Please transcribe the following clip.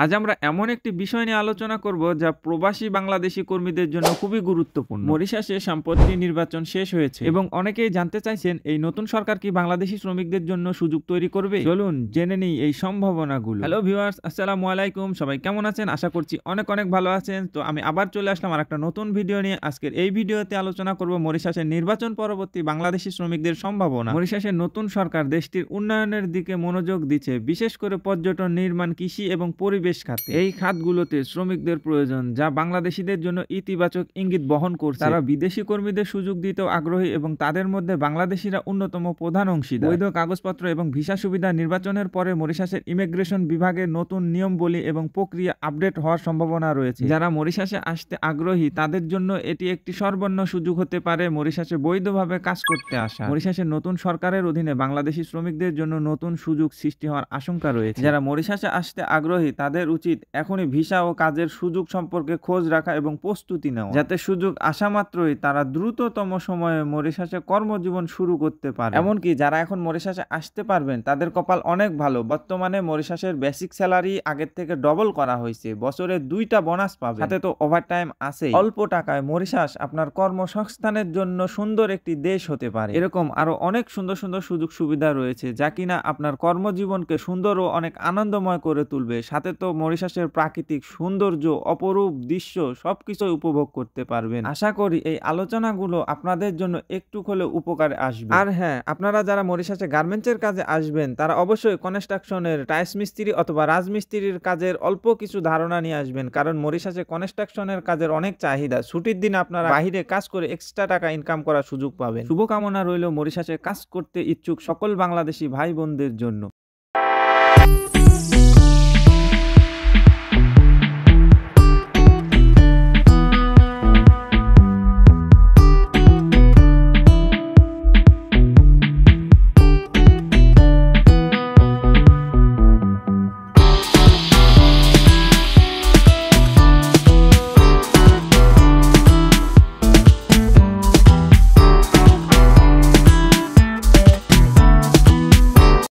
আজ আমরা এমন একটি বিষয় নিয়ে আলোচনা করব যা প্রবাসী বাংলাদেশি কর্মীদের জন্য খুবই গুরুত্বপূর্ণ। মরিশাসে সম্প্রতি নির্বাচন শেষ হয়েছে এবং অনেকেই জানতে চাইছেন এই নতুন সরকার কি বাংলাদেশি শ্রমিকদের জন্য সুযোগ তৈরি করবে। চলুন জেনে নিই এই সম্ভাবনাগুলো। হ্যালো ভিউয়ার্স, আসসালামু আলাইকুম। সবাই কেমন আছেন? আশা করছি অনেক অনেক ভালো আছেন। তো আমি আবার চলে আসলাম আর একটা নতুন ভিডিও নিয়ে। আজকের এই ভিডিওতে আলোচনা করব মরিশাসের নির্বাচন পরবর্তী বাংলাদেশি শ্রমিকদের সম্ভাবনা। মরিশাসের নতুন সরকার দেশটির উন্নয়নের দিকে মনোযোগ দিচ্ছে, বিশেষ করে পর্যটন, নির্মাণ, কৃষি এবং পরিবেশ খাতে। এই খাতগুলোতে শ্রমিকদের প্রয়োজন, যা বাংলাদেশিদের জন্য ইতিবাচক ইঙ্গিত বহন করছে। তারা বিদেশি কর্মীদের সুযোগ দিতেও আগ্রহী এবং তাদের মধ্যে বাংলাদেশিরা অন্যতম প্রধান অংশীদার। বৈধ কাগজপত্র এবং ভিসা সুবিধা নির্বাচনের পরে মরিশাসের ইমিগ্রেশন বিভাগের নতুন নিয়মবলী এবং প্রক্রিয়া আপডেট হওয়ার সম্ভাবনা রয়েছে। যারা মরিশাসে আসতে আগ্রহী তাদের জন্য এটি একটি সর্বর্ণ সুযোগ হতে পারে মরিশাসে বৈধভাবে কাজ করতে আসা। মরিশাসের নতুন সরকারের অধীনে বাংলাদেশি শ্রমিকদের জন্য নতুন সুযোগ সৃষ্টি হওয়ার আশঙ্কা রয়েছে। যারা মরিশাসে আসতে আগ্রহী তাদের উচিত এখনই ভিসা ও কাজের সুযোগ সম্পর্কে খোঁজ রাখা এবং প্রস্তুতি নেওয়া, যাতে সুযোগ আসা মাত্রই তারা দ্রুততম সময়ে মরিশাসে কর্মজীবন শুরু করতে পারে। এমনকি যারা এখন মরিশাসে আসতে পারবেন তাদের কপাল অনেক ভালো। বর্তমানে মরিশাসের বেসিক স্যালারি আগের থেকে ডবল করা হয়েছে, বছরে 2টা বোনাস পাবে, সাথে তো ওভারটাইম আছে। অল্প টাকায় মরিশাস আপনার কর্মসংস্থানের জন্য সুন্দর একটি দেশ হতে পারে। এরকম আরো অনেক সুন্দর সুন্দর সুযোগ সুবিধা রয়েছে যা কিনা আপনার কর্মজীবনকে সুন্দর ও অনেক আনন্দময় করে তুলবে। সাথে তো মরিশাসের প্রাকৃতিক সৌন্দর্য, অপরূপ দৃশ্য সবকিছু উপভোগ করতে পারবেন। আশা করি এই আলোচনাগুলো আপনাদের জন্য একটু হলেও উপকারে আসবে। আর হ্যাঁ, আপনারা যারা মরিশাসে গার্মেন্টসের কাজে আসবেন তারা অবশ্যই কনস্ট্রাকশনের টাইলস মিস্ত্রি অথবা রাজমিস্ত্রির কাজের অল্প কিছু ধারণা নিয়ে আসবেন, কারণ মরিশাসে কনস্ট্রাকশনের কাজের অনেক চাহিদা। ছুটির দিন আপনারা বাইরে কাজ করে এক্সট্রা টাকা ইনকাম করার সুযোগ পাবেন। শুভকামনা রইল মরিশাসে কাজ করতে ইচ্ছুক সকল বাংলাদেশি ভাই বোনদের জন্য।